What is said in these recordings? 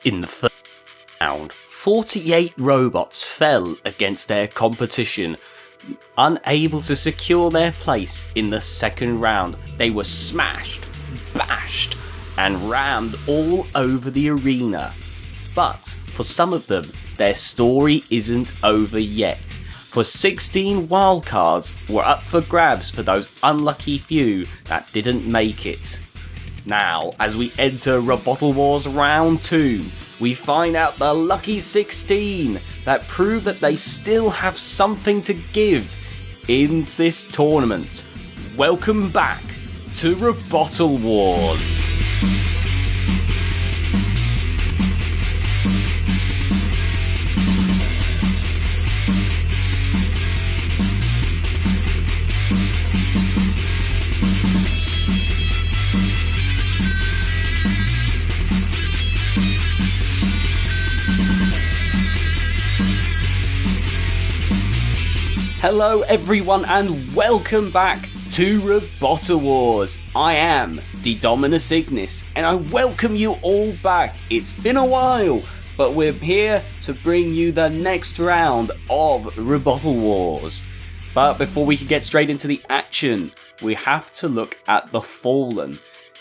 In the first round, 48 robots fell against their competition, unable to secure their place in the second round. They were smashed, bashed, and rammed all over the arena. But for some of them, their story isn't over yet, for 16 wildcards were up for grabs for those unlucky few that didn't make it. Now, as we enter Robottal Wars Round 2, we find out the lucky 16 that prove that they still have something to give in this tournament. Welcome back to Robottal Wars. Hello everyone and welcome back to Robottal Wars. I am the Dominus Ignis and I welcome you all back. It's been a while, but we're here to bring you the next round of Robottal Wars. But before we can get straight into the action, we have to look at the Fallen.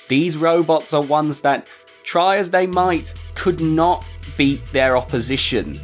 These robots are ones that, try as they might, could not beat their opposition.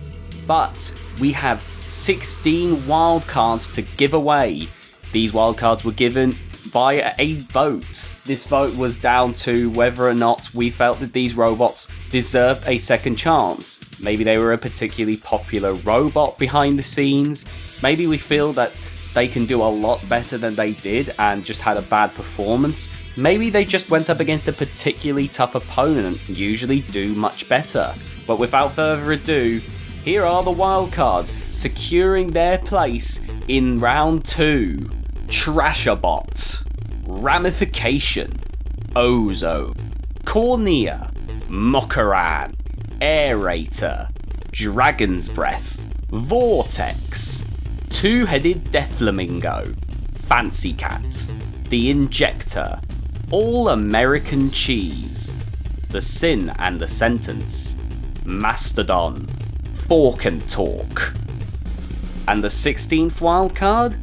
But we have 16 wildcards to give away. These wildcards were given via a vote. This vote was down to whether or not we felt that these robots deserved a second chance. Maybe they were a particularly popular robot behind the scenes. Maybe we feel that they can do a lot better than they did and just had a bad performance. Maybe they just went up against a particularly tough opponent and usually do much better. But without further ado, here are the wildcards securing their place in round 2. Trashabot, Ramification, Ozo, Cornea, Mockeran, Aerator, Dragon's Breath, Vortex, Two-Headed Death Flamingo, Fancy Cat, The Injector, All American Cheese, The Sin and the Sentence, Mastodon, Fork and Talk. And the 16th wildcard?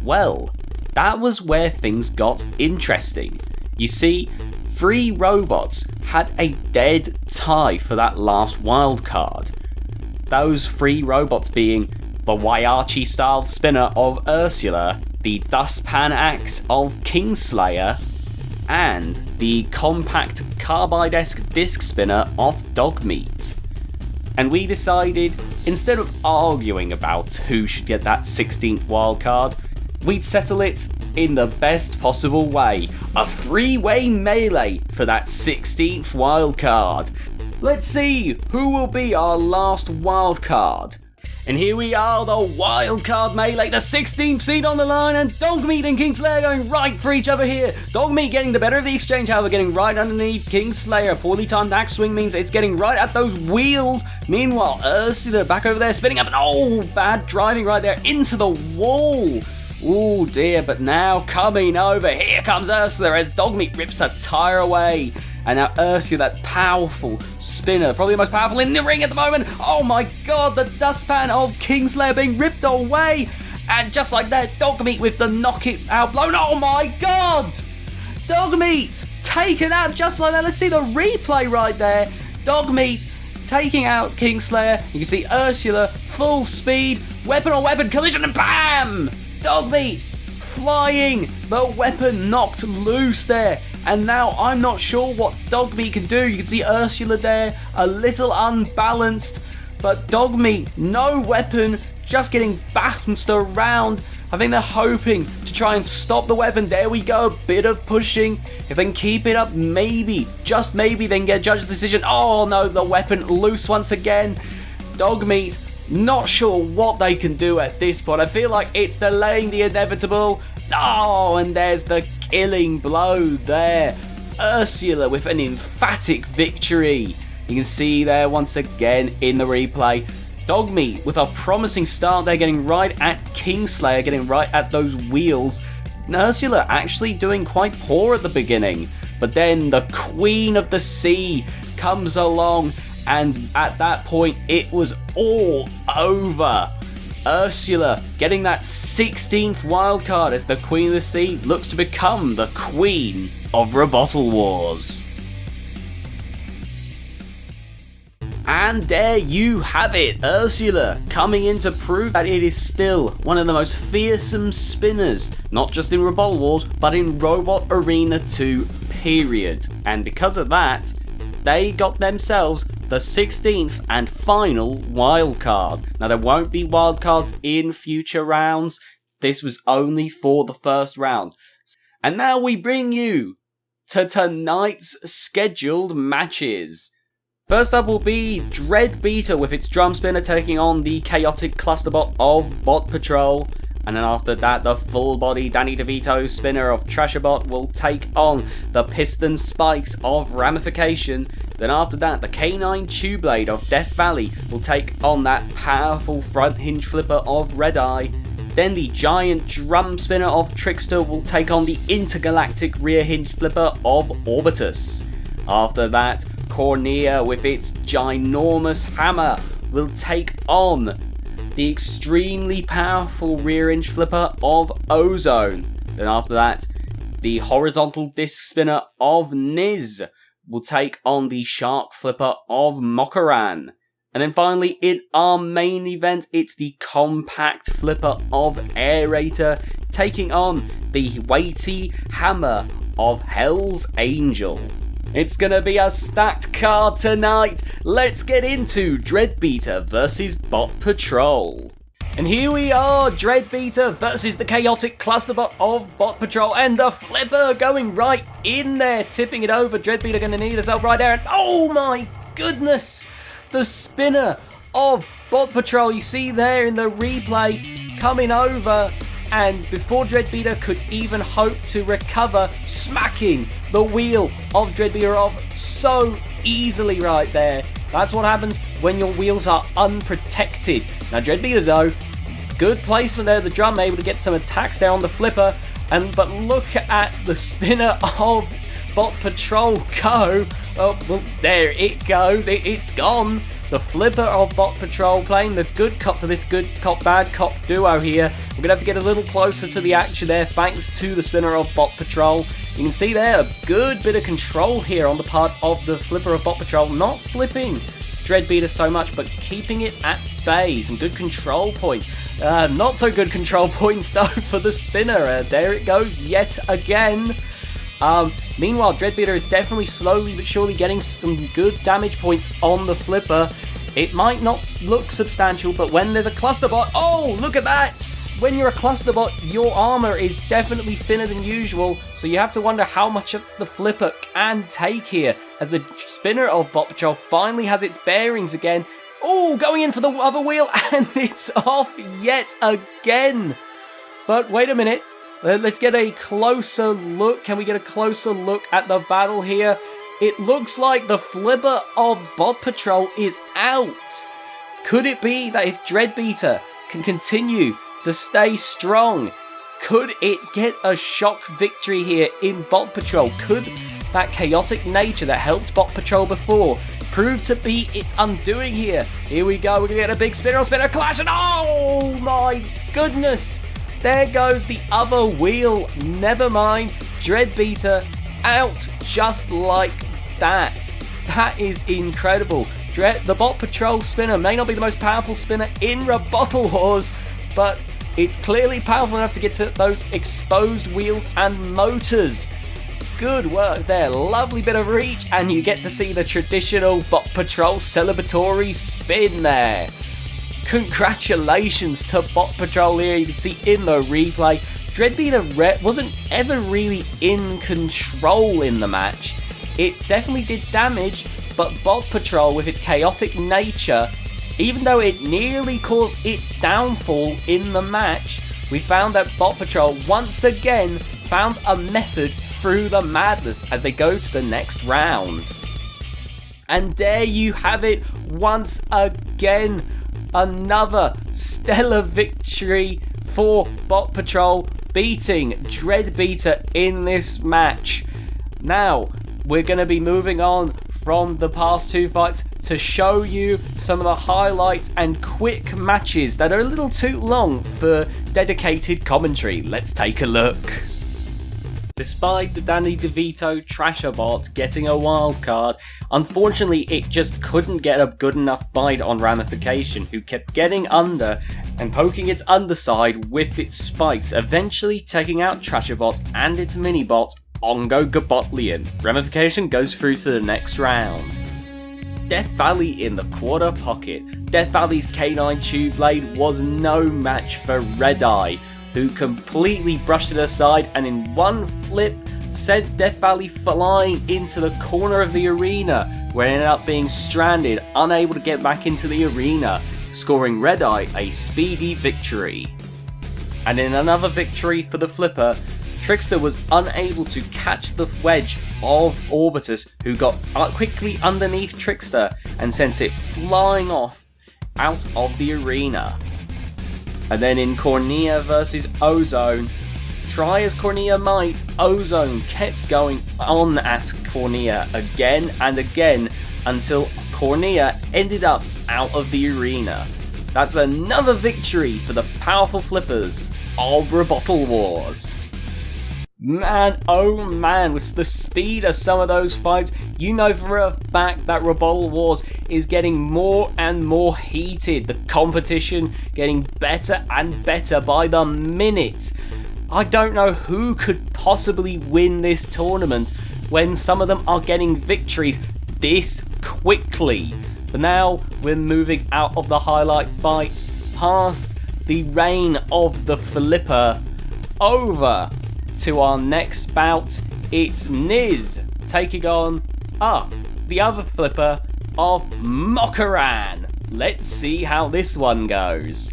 Well, that was where things got interesting. You see, 3 robots had a dead tie for that last wildcard. Those 3 robots being the Waiachi style spinner of Ursula, the Dustpan Axe of Kingslayer, and the compact carbide-esque disc spinner of Dogmeat. And we decided, instead of arguing about who should get that 16th wildcard, we'd settle it in the best possible way. A 3-way melee for that 16th wildcard. Let's see who will be our last wildcard. And here we are, the wildcard melee, the 16th seed on the line, and Dogmeat and Kingslayer going right for each other here. Dogmeat getting the better of the exchange, however, getting right underneath Kingslayer. Poorly timed axe swing means it's getting right at those wheels. Meanwhile, Ursula back over there spinning up, and oh, bad driving right there into the wall. Oh dear, but now coming over, here comes Ursula as Dogmeat rips a tire away. And now Ursula, that powerful spinner, probably the most powerful in the ring at the moment. Oh my god, the dustpan of Kingslayer being ripped away. And just like that, Dogmeat with the knock it out blown. Oh my god! Dogmeat taken out just like that. Let's see the replay right there. Dogmeat taking out Kingslayer. You can see Ursula, full speed, weapon on weapon collision, and BAM! Dogmeat flying, the weapon knocked loose there. And now I'm not sure what Dogmeat can do. You can see Ursula there, a little unbalanced, but Dogmeat, no weapon, just getting bounced around. I think they're hoping to try and stop the weapon. There we go, a bit of pushing. If they can keep it up, maybe, just maybe, they can get a judge's decision. Oh no, the weapon loose once again. Dogmeat, not sure what they can do at this point. I feel like it's delaying the inevitable. Oh, and there's the killing blow there. Ursula with an emphatic victory. You can see there once again in the replay. Dogmeat with a promising start there, getting right at Kingslayer, getting right at those wheels. Ursula actually doing quite poor at the beginning, but then the Queen of the Sea comes along And at that point, it was all over. Ursula getting that 16th wildcard as the Queen of the Sea looks to become the Queen of Robottal Wars. And there you have it, Ursula coming in to prove that it is still one of the most fearsome spinners, not just in Robottal Wars, but in Robot Arena 2, period. And because of that, they got themselves the 16th and final wildcard. Now there won't be wildcards in future rounds, this was only for the first round. And now we bring you to tonight's scheduled matches. First up will be Dreadbeater with its drum spinner taking on the chaotic clusterbot of Bot Patrol. And then after that, the full-body Danny DeVito spinner of Trasherbot will take on the piston spikes of Ramification. Then after that, the canine Tube Blade of Death Valley will take on that powerful front hinge flipper of Red Eye. Then the giant drum spinner of Trickster will take on the intergalactic rear hinge flipper of Orbitus. After that, Cornea with its ginormous hammer will take on the extremely powerful rear hinge flipper of Ozone. Then after that, the horizontal disc spinner of Niz will take on the shark flipper of Mokaran. And then finally, in our main event, it's the compact flipper of Aerator taking on the weighty hammer of Hell's Angel. It's gonna be a stacked card tonight. Let's get into Dreadbeater versus Bot Patrol. And here we are, Dreadbeater versus the chaotic clusterbot of Bot Patrol, and the flipper going right in there, tipping it over. Dreadbeater gonna need herself right there, and oh my goodness, the spinner of Bot Patrol, you see there in the replay, coming over, and before Dreadbeater could even hope to recover, smacking the wheel of Dreadbeater off so easily right there. That's what happens when your wheels are unprotected. Now Dreadbeater though, good placement there, the drum able to get some attacks there on the flipper, but look at the spinner of Bot Patrol go. Oh, well, there it goes, it's gone. The flipper of Bot Patrol playing the good cop to this good cop, bad cop duo here. We're going to have to get a little closer to the action there thanks to the spinner of Bot Patrol. You can see there a good bit of control here on the part of the flipper of Bot Patrol. Not flipping Dreadbeater so much, but keeping it at bay. Some good control points. Not so good control points though for the spinner. There it goes yet again. Meanwhile, Dreadbeater is definitely slowly but surely getting some good damage points on the flipper. It might not look substantial, but when there's a clusterbot, oh, look at that! When you're a clusterbot, your armor is definitely thinner than usual, so you have to wonder how much of the flipper can take here, as the spinner of Bot Patrol finally has its bearings again. Oh, going in for the other wheel, and it's off yet again! But wait a minute. Let's get a closer look. Can we get a closer look at the battle here? It looks like the flipper of Bot Patrol is out. Could it be that if Dreadbeater can continue to stay strong, could it get a shock victory here in Bot Patrol? Could that chaotic nature that helped Bot Patrol before prove to be its undoing here? Here we go. We're going to get a big spinner on spinner clash, and oh my goodness! There goes the other wheel. Never mind. Dreadbeater out just like that. That is incredible. The Bot Patrol spinner may not be the most powerful spinner in Robottal Wars, but it's clearly powerful enough to get to those exposed wheels and motors. Good work there. Lovely bit of reach, and you get to see the traditional Bot Patrol celebratory spin there. Congratulations to Bot Patrol here. You can see in the replay, Dreadbeater wasn't ever really in control in the match. It definitely did damage, but Bot Patrol with its chaotic nature, even though it nearly caused its downfall in the match, we found that Bot Patrol once again found a method through the madness as they go to the next round. And there you have it once again. Another stellar victory for Bot Patrol, beating Dreadbeater in this match. Now, we're going to be moving on from the past two fights to show you some of the highlights and quick matches that are a little too long for dedicated commentary. Let's take a look. Despite the Danny DeVito Trasher bot getting a wild card, unfortunately it just couldn't get a good enough bite on Ramification, who kept getting under and poking its underside with its spikes, eventually taking out Trasherbot and its mini-bot, Ongo Gabotlian. Ramification goes through to the next round. Death Valley in the quarter pocket. Death Valley's K9 Tube Blade was no match for Red Eye, who completely brushed it aside and in one flip sent Death Valley flying into the corner of the arena, where it ended up being stranded, unable to get back into the arena, scoring Red Eye a speedy victory. And in another victory for the flipper, Trickster was unable to catch the wedge of Orbitus, who got quickly underneath Trickster and sent it flying off out of the arena. And then in Cornea versus Ozone, try as Cornea might, Ozone kept going on at Cornea again and again until Cornea ended up out of the arena. That's another victory for the powerful flippers of Robottal Wars. Man, oh man, with the speed of some of those fights, you know for a fact that Robottal Wars is getting more and more heated. The competition getting better and better by the minute. I don't know who could possibly win this tournament when some of them are getting victories this quickly. But now we're moving out of the highlight fights, past the reign of the flipper, over to our next bout. It's Niz taking on the other flipper of Mokkaran. Let's see how this one goes.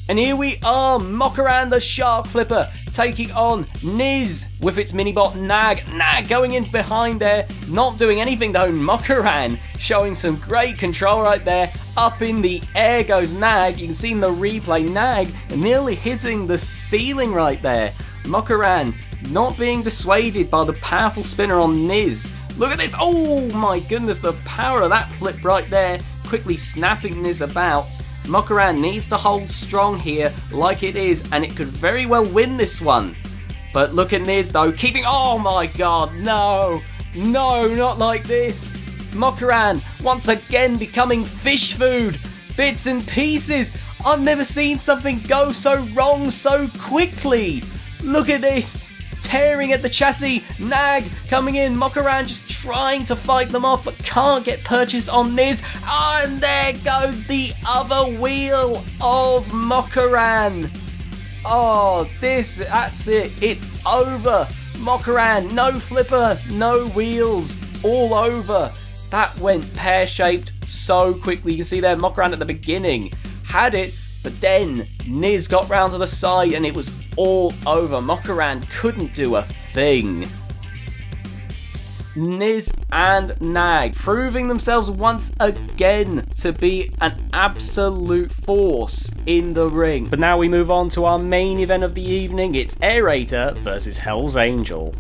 And here we are, Mokkaran the Shark Flipper taking on Niz with its minibot Nag. Nag going in behind there, not doing anything though. Mokkaran showing some great control right there. Up in the air goes Nag. You can see in the replay, Nag nearly hitting the ceiling right there. Mokkaran not being dissuaded by the powerful spinner on Niz. Look at this, oh my goodness, the power of that flip right there, quickly snapping Niz about. Mokkaran needs to hold strong here like it is, and it could very well win this one. But look at Niz though, keeping, oh my god, no, not like this. Mokkaran once again becoming fish food, bits and pieces. I've never seen something go so wrong so quickly. Look at this, tearing at the chassis, Nag coming in, Mokkaran just trying to fight them off but can't get purchase on Niz, and there goes the other wheel of Mokkaran. Oh, that's it, it's over. Mokkaran, no flipper, no wheels, all over. That went pear-shaped so quickly. You can see there, Mokkaran at the beginning had it, but then Niz got round to the side and it was all over. Mokkaran couldn't do a thing. Niz and Nag proving themselves once again to be an absolute force in the ring. But now we move on to our main event of the evening. It's Aerator versus Hell's Angel.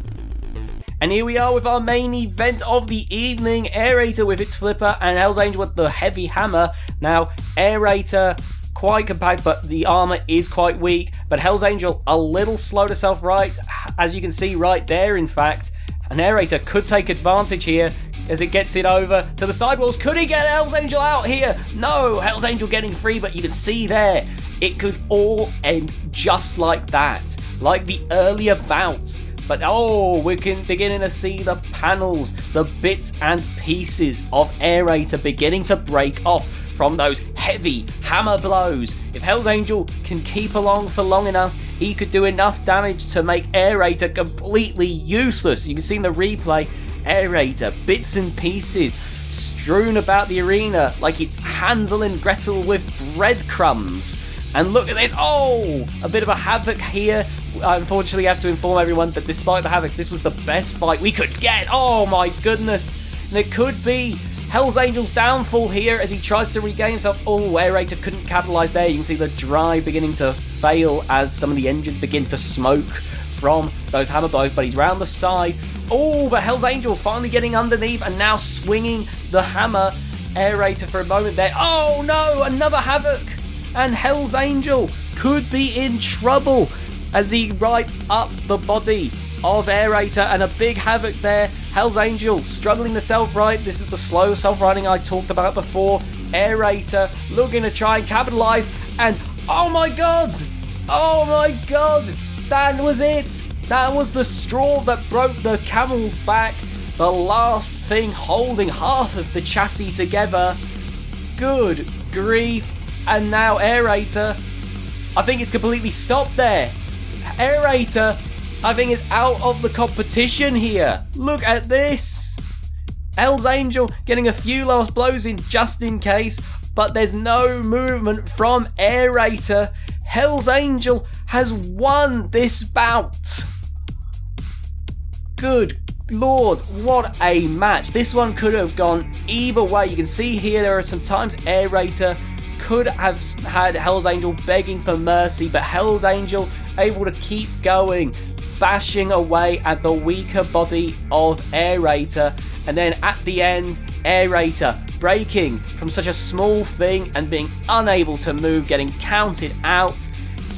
And here we are with our main event of the evening. Aerator with its flipper and Hell's Angel with the heavy hammer. Now, Aerator quite compact, but the armor is quite weak. But Hell's Angel a little slow to self-right, as you can see right there, in fact. And Aerator could take advantage here as it gets it over to the sidewalls. Could he get Hell's Angel out here? No, Hell's Angel getting free, but you can see there, it could all end just like that, like the earlier bouts. But oh, we're beginning to see the panels, the bits and pieces of Aerator beginning to break off from those heavy hammer blows. If Hell's Angel can keep along for long enough, he could do enough damage to make Aerator completely useless. You can see in the replay, Aerator, bits and pieces, strewn about the arena like it's Hansel and Gretel with breadcrumbs. And look at this, oh, a bit of a havoc here. I unfortunately have to inform everyone that despite the havoc, this was the best fight we could get. Oh my goodness. And it could be Hell's Angel's downfall here as he tries to regain himself. Oh, Aerator couldn't capitalise there. You can see the drive beginning to fail as some of the engines begin to smoke from those hammer blows, but he's round the side. Oh, but Hell's Angel finally getting underneath and now swinging the hammer. Aerator for a moment there. Oh no, another Havoc. And Hell's Angel could be in trouble as he right up the body of Aerator, and a big Havoc there. Hell's Angel struggling to self-right. This is the slow self-righting I talked about before. Aerator looking to try and capitalize, and oh my god, that was it. That was the straw that broke the camel's back. The last thing holding half of the chassis together. Good grief. And now Aerator, I think it's completely stopped there. Aerator, I think, is out of the competition here. Look at this. Hell's Angel getting a few last blows in just in case, but there's no movement from Aerator. Hell's Angel has won this bout. Good Lord, what a match. This one could have gone either way. You can see here there are some times Aerator could have had Hell's Angel begging for mercy, but Hell's Angel able to keep going, bashing away at the weaker body of Aerator. And then at the end, Aerator breaking from such a small thing and being unable to move, getting counted out.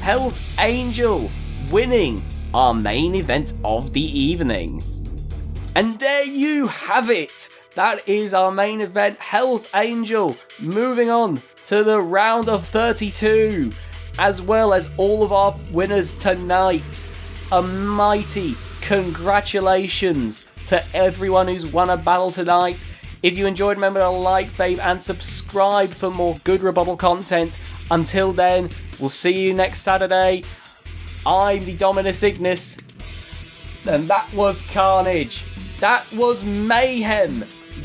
Hell's Angel winning our main event of the evening. And there you have it. That is our main event. Hell's Angel moving on to the round of 32, as well as all of our winners tonight. A mighty congratulations to everyone who's won a battle tonight. If you enjoyed, remember to like, fave, and subscribe for more good Robottal content. Until then, we'll see you next Saturday. I'm the Dominus Ignis, and that was carnage. That was mayhem.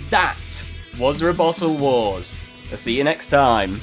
That was Robottal Wars. I'll see you next time.